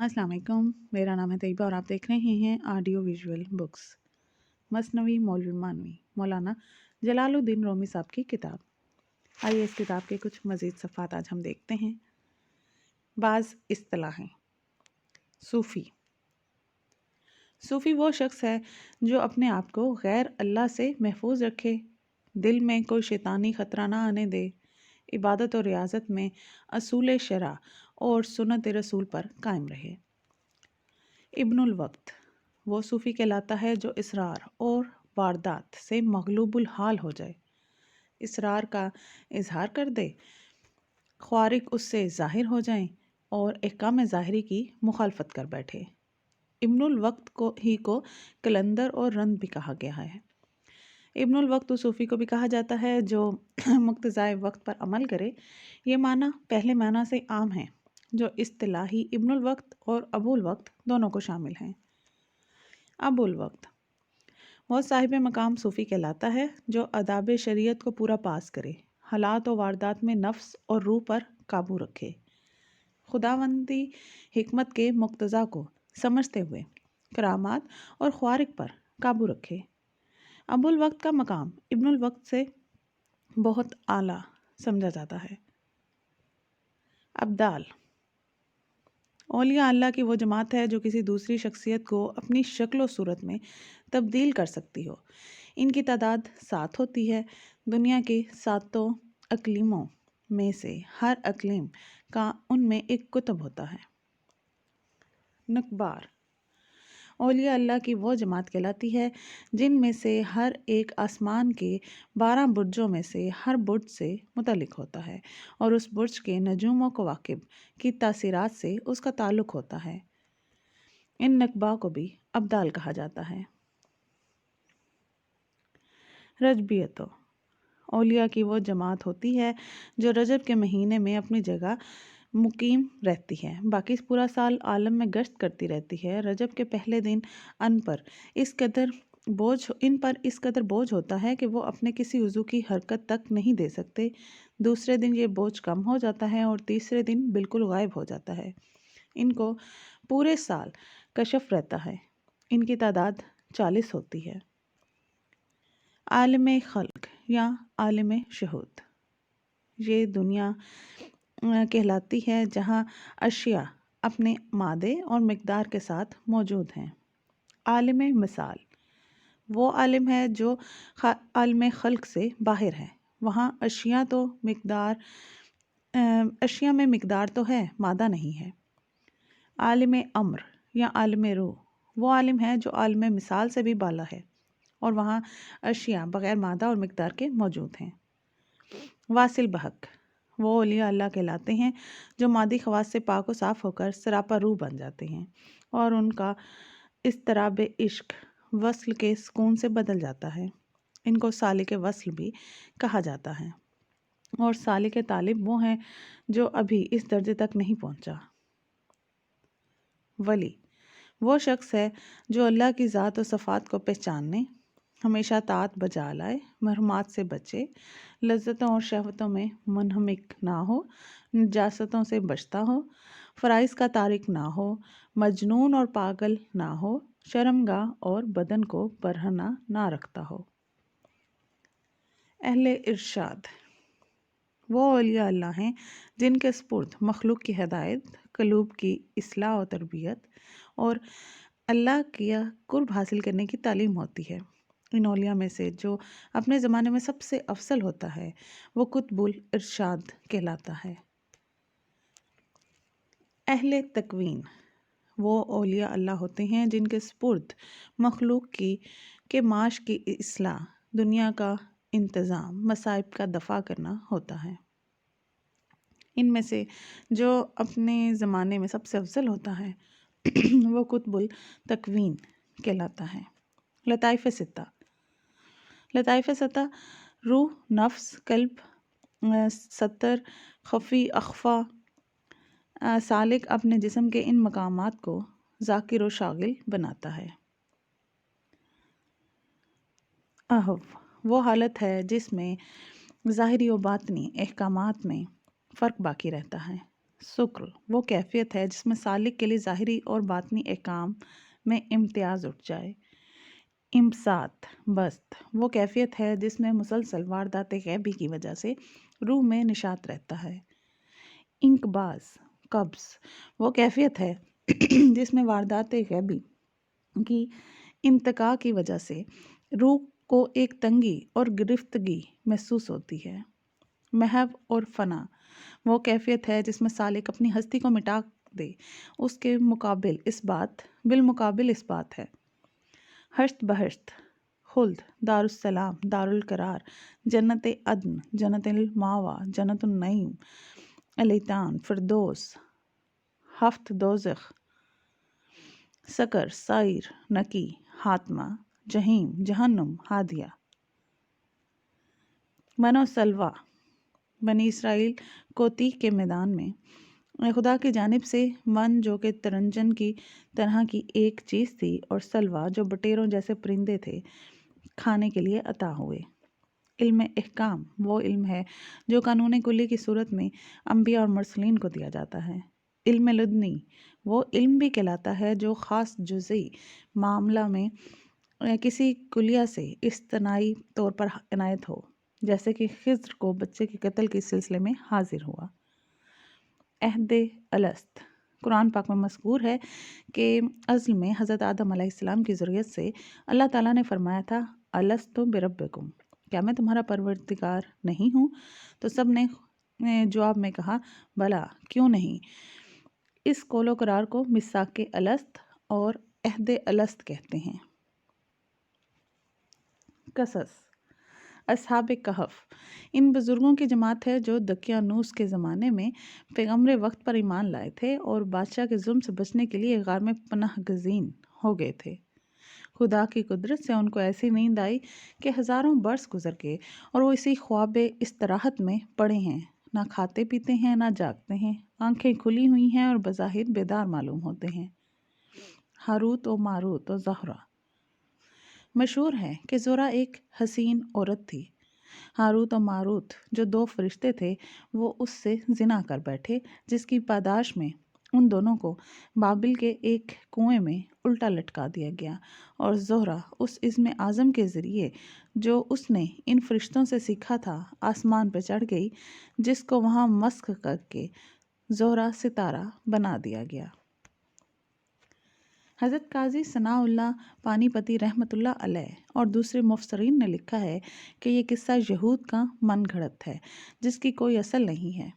अस्सलाम वालेकुम। मेरा नाम है तैयबा और आप देख रहे हैं ऑडियो विजुअल बुक्स। मसनवी मौलवी मानवी मौलाना जलालुद्दीन रूमी साहब की किताब। आइए इस किताब के कुछ मज़ीद सफ़ात आज हम देखते हैं। बाज़ इस्तिलाहें। सूफ़ी। सूफ़ी वो शख्स है जो अपने आप को गैर अल्लाह से महफूज रखे, दिल में कोई शैतानी ख़तरा ना आने दे, इबादत और रियाज़त में असूल शरा और सुन्नत रसूल पर कायम रहे। इब्नुल वक्त वो सूफ़ी कहलाता है जो इसरार और वारदात से मगलूबुल हाल हो जाए, इसरार का इजहार कर दे, ख्वारिक उससे ज़ाहिर हो जाएं और अहकाम ज़ाहिरी की मुखालफत कर बैठे। इब्नुल वक्त को कलंदर और रंद भी कहा गया है। इब्नुल वक्त उस सूफ़ी को भी कहा जाता है जो मुक्तज़ाए वक्त पर अमल करे। ये माना पहले माना से आम है जो इस्तिलाही इब्नुल वक्त और अबुल वक्त दोनों को शामिल हैं। अबुल वक्त वो साहिब मकाम सूफ़ी कहलाता है जो अदाब शरीयत को पूरा पास करे, हालात और वारदात में नफ्स और रूह पर काबू रखे, खुदावंदी हिकमत के मुक्तज़ा को समझते हुए करामात और ख्वारिक पर काबू रखे। अबुल वक्त का मकाम इब्नुल वक्त से बहुत आला समझा जाता है। अब्दाल औलिया अल्लाह की वो जमात है जो किसी दूसरी शख्सियत को अपनी शक्ल और सूरत में तब्दील कर सकती हो। इनकी तादाद 7 होती है। दुनिया के 7 अकलीमों में से हर अकलीम का उनमें एक कुतुब होता है। नकबार औलिया अल्लाह की वो जमात कहलाती है जिनमें से हर एक आसमान के 12 बुर्जों में से हर बुर्ज से मुतल्लिक होता है और उस बुर्ज के नजूम व कवाकिब की तासीरात से उसका ताल्लुक होता है। इन नकबा को भी अब्दाल कहा जाता है। रजबियतों औलिया की वो जमात होती है जो रजब के महीने में अपनी जगह मुकीम रहती है, बाकी पूरा साल आलम में गश्त करती रहती है। रजब के पहले दिन इन पर इस कदर बोझ होता है कि वो अपने किसी उज़ू की हरकत तक नहीं दे सकते। दूसरे दिन ये बोझ कम हो जाता है और तीसरे दिन बिल्कुल गायब हो जाता है। इनको पूरे साल कशफ रहता है। इनकी तादाद 40 होती है। आलिम खल्क या आलिम शहूद ये दुनिया कहलाती है जहाँ अशिया अपने मादे और मिकदार के साथ मौजूद हैं। आलिम मिसाल वो आलिम है जो आलिम खल्क से बाहर है। वहाँ अशिया में मिकदार तो है, मादा नहीं है। आलिम अम्र या आलिम रूह वो आलिम है जो आलिम मिसाल से भी बाला है और वहाँ अशिया बग़ैर मादा और मिकदार के मौजूद हैं। वासिल बहक वो औलिया अल्लाह कहलाते हैं जो मादी ख़वास से पाक व साफ़ होकर सरापा रूह बन जाते हैं और उनका इस्तराब इश्क वस्ल के सुकून से बदल जाता है। इनको सालिक वस्ल भी कहा जाता है और सालिक तालिब वो हैं जो अभी इस दर्जे तक नहीं पहुंचा। वली वो शख्स है जो अल्लाह की ज़ात और सफ़ात को पहचानने, हमेशा तात बजा लाए, मरहूमात से बचे, लज्जतों और शहवतों में मुनहमिक ना हो, नजासतों से बचता हो, फ़राइज़ का तारिक ना हो, मजनून और पागल ना हो, शर्मगाह और बदन को बरहना ना रखता हो। अहले इरशाद वो औलिया अल्लाह हैं जिनके स्पुर्द मखलूक की हदायत, कलूब की इस्लाह और तरबियत और अल्लाह किया कुर्ब हासिल करने की तालीम होती है। इन औलिया में से जो अपने ज़माने में सबसे अफसल होता है वो कुतुबुल इरशाद कहलाता है। अहले तकवीन वो औलिया अल्लाह होते हैं जिनके स्पुर्द मखलूक के माश की इस्लाह, दुनिया का इंतज़ाम, मसाइब का दफ़ा करना होता है। इनमें से जो अपने ज़माने में सबसे अफजल होता है वो कुतुबुल तकवीन कहलाता है। लताइफ़ सित्ता लताइफ़ सित्ता रूह, नफ्स, कल्ब, सतर, खफ़ी, अख्फ़ा सालिक अपने जिस्म के इन मकामात को ज़ाकिर व शागिल बनाता है। अहव वो हालत है जिसमें ज़ाहिरी व बातनी अहकामात में फ़र्क बाकी रहता है। शुक्र वो कैफियत है जिसमें सालिक के लिए ज़ाहिरी और बातनी अहकाम में इम्तियाज़ उठ जाए। इम्सात बस्त वो कैफियत है जिसमें मुसलसल वारदात गैबी की वजह से रूह में निशात रहता है। इंकबाज कब्ज़ वो कैफियत है जिसमें वारदात गैबी की इंतका की वजह से रूह को एक तंगी और गिरफ्तगी महसूस होती है। महव और फना वो कैफियत है जिसमें सालिक अपनी हस्ती को मिटा दे, उसके बिलमुकाबिल इस बात है। हश्त बहश्त खुल्द दारुस्सलाम दारुल करार जन्नत अदन जन्नतुल मावा जन्नतुन नईम अलीतान फिरदौस हफ्त दोज़ख सकर साइर नकी हातमा जहीम जहन्नुम हादिया। बनो सलवा बनी इसराइल को तीख के मैदान में खुदा की जानिब से मन जो कि तरंजन की तरह की एक चीज़ थी और सलवा जो बटेरों जैसे परिंदे थे खाने के लिए अता हुए। इल्म इहकाम वो इल्म है जो कानून कुल्ली की सूरत में अंबिया और मुरसलीन को दिया जाता है। इल्म लुदनी वो इल्म भी कहलाता है जो ख़ास जुज़ई मामला में किसी कुलिया से इस्तनाई तौर पर इनायत हो, जैसे कि खिज़्र को बच्चे के कत्ल के सिलसिले में हाजिर हुआ। अहद अलस्त कुरान पाक में मज़कूर है कि अज़ल में हज़रत आदम अलैहिस्सलाम की ज़ुर्रियत से अल्लाह ताला ने फरमाया था अलस्तु बिरब्बिकुम, क्या मैं तुम्हारा परवरदिगार नहीं हूँ? तो सब ने जवाब में कहा भला क्यों नहीं। इस कौलो करार को मिसाक अलस्त और अहद अलस्त कहते हैं। कसस असहाब कहफ इन बुज़ुर्गों की जमात है जो दकियानूस के ज़माने में पैगम्बर वक्त पर ईमान लाए थे और बादशाह के जुल्म से बचने के लिए गार में पनाह गज़ीन हो गए थे। खुदा की कुदरत से उनको ऐसी नींद आई कि हज़ारों बरस गुजर गए और वो इसी ख्वाब इस्तराहत में पड़े हैं, ना खाते पीते हैं ना जागते हैं, आंखें खुली हुई हैं और बज़ाहिर बेदार मालूम होते हैं। हारूत और मारूत और ज़हरा मशहूर है कि ज़ोरा एक हसीन औरत थी। हारूत और मारूत जो दो फरिश्ते थे वो उससे जिना कर बैठे, जिसकी पादाश में उन दोनों को बाबिल के एक कुएं में उल्टा लटका दिया गया और ज़ोहरा उस इज़्म आज़म के ज़रिए जो उसने इन फरिश्तों से सीखा था आसमान पर चढ़ गई, जिसको वहाँ मस्ख करके ज़ोहरा सितारा बना दिया गया। हज़रत काजी सनाउल्लाह पानीपती रहमतुल्लाह अलैह और दूसरे मुफसरीन ने लिखा है कि ये किस्सा यहूद का मन घड़त है जिसकी कोई असल नहीं है।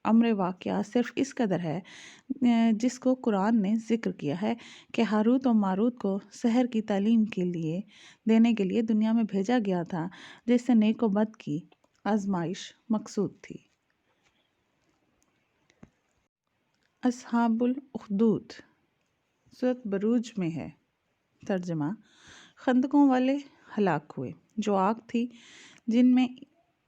अम्र वाक़या सिर्फ़ इस कदर है जिसको कुरान ने ज़िक्र किया है कि हारूत और मारूत को सहर की तालीम के लिए देने के लिए दुनिया में भेजा गया था, जिससे नेक व बद की आजमाइश मकसूद थी। अस्हाबुल उखदूद सूरत बरूज में है। तर्जमा खंदकों वाले हलाक हुए जो आग थी जिनमें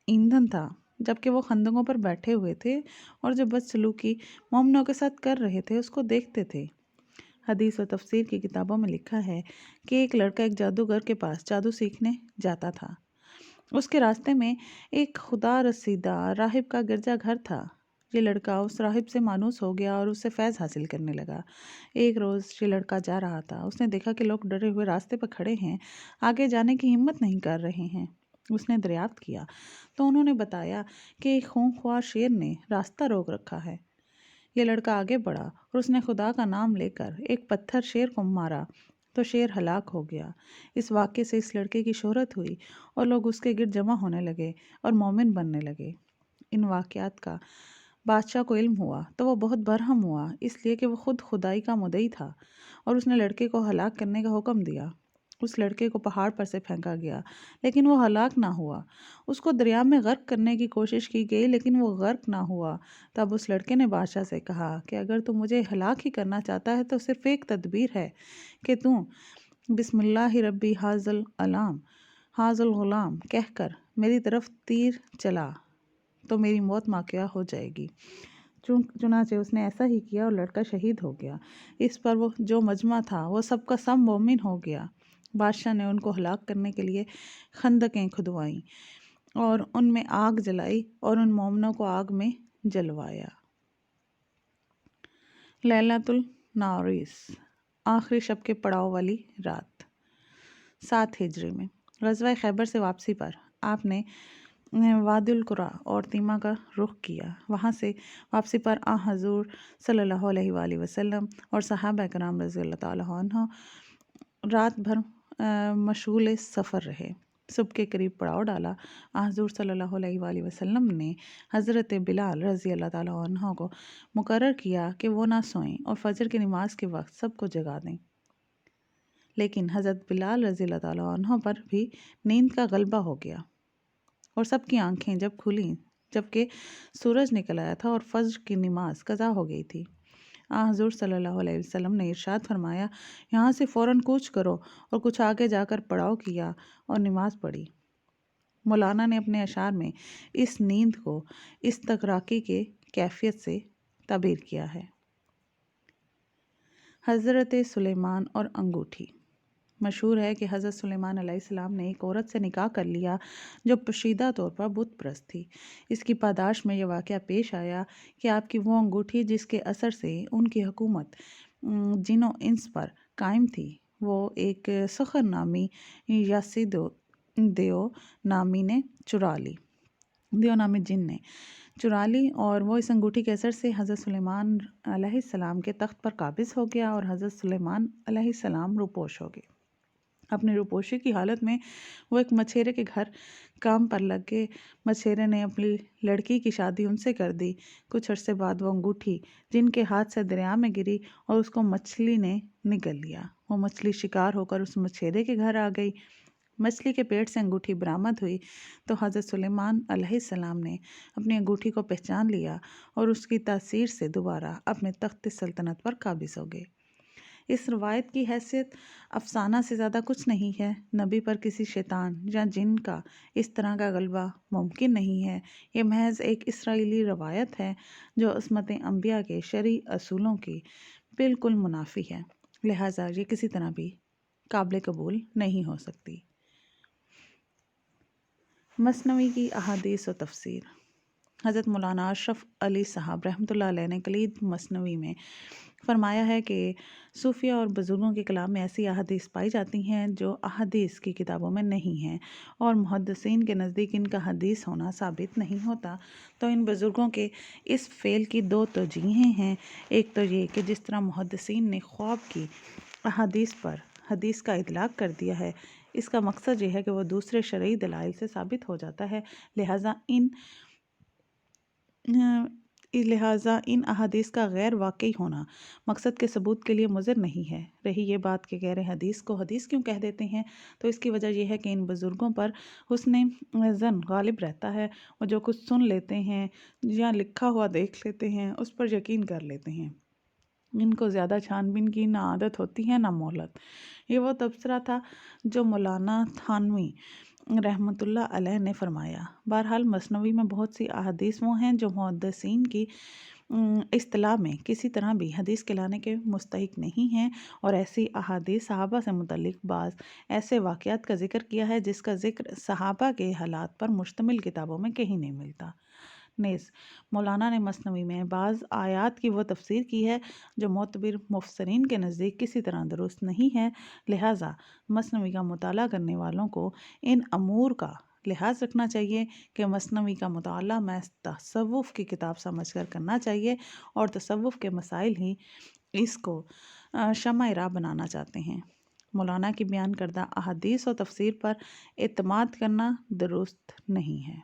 ईंधन था जबकि वो खंदकों पर बैठे हुए थे और जो बदसलूकी मोमिनों के साथ कर रहे थे उसको देखते थे। हदीस व तफसीर की किताबों में लिखा है कि एक लड़का एक जादूगर के पास जादू सीखने जाता था। उसके रास्ते में एक खुदा रसीदा राहिब का गिरजाघर था। ये लड़का उस राहिब से मानूस हो गया और उससे फैज़ हासिल करने लगा। एक रोज़ ये लड़का जा रहा था, उसने देखा कि लोग डरे हुए रास्ते पर खड़े हैं, आगे जाने की हिम्मत नहीं कर रहे हैं। उसने दरियाफ्त किया तो उन्होंने बताया कि एक खूंखार शेर ने रास्ता रोक रखा है। ये लड़का आगे बढ़ा और उसने खुदा का नाम लेकर एक पत्थर शेर को मारा तो शेर हलाक हो गया। इस वाक़े से इस लड़के की शोहरत हुई और लोग उसके गिर्द जमा होने लगे और मोमिन बनने लगे। इन वाक़यात का बादशाह को इल्म हुआ तो वो बहुत बरहम हुआ, इसलिए कि वो खुद खुदाई का मुद्दई था और उसने लड़के को हलाक करने का हुक्म दिया। उस लड़के को पहाड़ पर से फेंका गया लेकिन वो हलाक ना हुआ। उसको दरिया में गर्क करने की कोशिश की गई लेकिन वो गर्क ना हुआ। तब उस लड़के ने बादशाह से कहा कि अगर तू मुझे हलाक ही करना चाहता है तो सिर्फ़ एक तदबीर है कि तू बिस्मिल्लाहि रब्बी हाज़ल ग़ुलाम कहकर मेरी तरफ तीर चला तो मेरी मौत वाक़या हो जाएगी। चुनाचे उसने ऐसा ही किया और लड़का शहीद हो गया। इस पर वो जो मजमा था वो सबका सब मोमिन हो गया। बादशाह ने उनको हलाक करने के लिए खंदकें खुदवाईं और उनमें आग जलाई और उन मोमिनों को आग में जलवाया। لیلۃ الناریس، آخری شب کے پڑاؤ والی رات، 7 ہجری میں غزوہ خیبر سے واپسی پر آپ نے وادی القرا اور تیمہ کا رخ کیا۔ وہاں سے واپسی پر حضور صلی اللہ علیہ وآلہ وسلم اور صحابہ کرام رضی اللہ تعالیٰ عنہ رات بھر مشغول سفر رہے۔ صبح کے قریب پڑاؤ ڈالا۔ حضور صلی اللہ علیہ وآلہ وسلم نے حضرت بلال رضی اللہ تعالیٰ عنہ کو مقرر کیا کہ وہ نہ سوئیں اور فجر کی نماز کے وقت سب کو جگا دیں، لیکن حضرت بلال رضی اللہ تعالیٰ عنہ پر بھی نیند کا غلبہ ہو گیا اور سب کی آنکھیں جب کھلیں جبکہ سورج نکل آیا تھا اور فجر کی نماز قضا ہو گئی تھی۔ حضور صلی اللہ علیہ وسلم نے ارشاد فرمایا، یہاں سے فوراً کوچ کرو، اور کچھ آگے جا کر پڑاؤ کیا اور نماز پڑھی۔ مولانا نے اپنے اشعار میں اس نیند کو استغراقی کے کیفیت سے تعبیر کیا ہے۔ حضرت سلیمان اور انگوٹھی۔ مشہور ہے کہ حضرت سلیمان علیہ السلام نے ایک عورت سے نکاح کر لیا جو پوشیدہ طور پر بت پرست تھی۔ اس کی پاداش میں یہ واقعہ پیش آیا کہ آپ کی وہ انگوٹھی جس کے اثر سے ان کی حکومت جن و انس پر قائم تھی، وہ ایک سخر نامی دیو نامی نے چرا لی، دیو نامی جن نے چرا لی، اور وہ اس انگوٹھی کے اثر سے حضرت سلیمان علیہ السلام کے تخت پر قابض ہو گیا اور حضرت سلیمان علیہ السلام روپوش ہو گئے۔ اپنی روپوشی کی حالت میں وہ ایک مچھیرے کے گھر کام پر لگ گئے۔ مچھیرے نے اپنی لڑکی کی شادی ان سے کر دی۔ کچھ عرصے بعد وہ انگوٹھی جن کے ہاتھ سے دریا میں گری اور اس کو مچھلی نے نگل لیا۔ وہ مچھلی شکار ہو کر اس مچھیرے کے گھر آ گئی۔ مچھلی کے پیٹ سے انگوٹھی برآمد ہوئی تو حضرت سلیمان علیہ السلام نے اپنی انگوٹھی کو پہچان لیا اور اس کی تاثیر سے دوبارہ اپنے تخت سلطنت پر قابض ہو گئے۔ اس روایت کی حیثیت افسانہ سے زیادہ کچھ نہیں ہے۔ نبی پر کسی شیطان یا جن کا اس طرح کا غلبہ ممکن نہیں ہے۔ یہ محض ایک اسرائیلی روایت ہے جو عصمت انبیاء کے شرعی اصولوں کی بالکل منافی ہے، لہٰذا یہ کسی طرح بھی قابل قبول نہیں ہو سکتی۔ مثنوی کی احادیث و تفسیر۔ حضرت مولانا اشرف علی صاحب رحمۃ اللہ علیہ نے کلید مثنوی میں فرمایا ہے کہ صوفیہ اور بزرگوں کے کلام میں ایسی احادیث پائی جاتی ہیں جو احادیث کی کتابوں میں نہیں ہیں، اور محدثین کے نزدیک ان کا حدیث ہونا ثابت نہیں ہوتا۔ تو ان بزرگوں کے اس فعل کی 2 توجیہیں ہیں۔ ایک تو یہ کہ جس طرح محدثین نے خواب کی احادیث پر حدیث کا اطلاق کر دیا ہے، اس کا مقصد یہ ہے کہ وہ دوسرے شرعی دلائل سے ثابت ہو جاتا ہے، لہٰذا ان احادیث کا غیر واقعی ہونا مقصد کے ثبوت کے لیے مضر نہیں ہے۔ رہی یہ بات کہ غیر حدیث کو حدیث کیوں کہہ دیتے ہیں، تو اس کی وجہ یہ ہے کہ ان بزرگوں پر حسن ظن غالب رہتا ہے، اور جو کچھ سن لیتے ہیں یا لکھا ہوا دیکھ لیتے ہیں اس پر یقین کر لیتے ہیں۔ ان کو زیادہ چھان بین کی نہ عادت ہوتی ہے نہ مہلت۔ یہ وہ تبصرہ تھا جو مولانا تھانوی رحمۃ اللہ علیہ نے فرمایا۔ بہرحال مثنوی میں بہت سی احادیث وہ ہیں جو محدثین کی اصطلاح میں کسی طرح بھی حدیث کہلانے کے مستحق نہیں ہیں، اور ایسی احادیث صحابہ سے متعلق بعض ایسے واقعات کا ذکر کیا ہے جس کا ذکر صحابہ کے حالات پر مشتمل کتابوں میں کہیں نہیں ملتا۔ نیز مولانا نے مثنوی میں بعض آیات کی وہ تفسیر کی ہے جو معتبر مفسرین کے نزدیک کسی طرح درست نہیں ہے، لہٰذا مثنوی کا مطالعہ کرنے والوں کو ان امور کا لحاظ رکھنا چاہیے کہ مثنوی کا مطالعہ محض تصوف کی کتاب سمجھ کر کرنا چاہیے، اور تصوف کے مسائل ہی اس کو شمع راہ بنانا چاہتے ہیں۔ مولانا کی بیان کردہ احادیث و تفسیر پر اعتماد کرنا درست نہیں ہے۔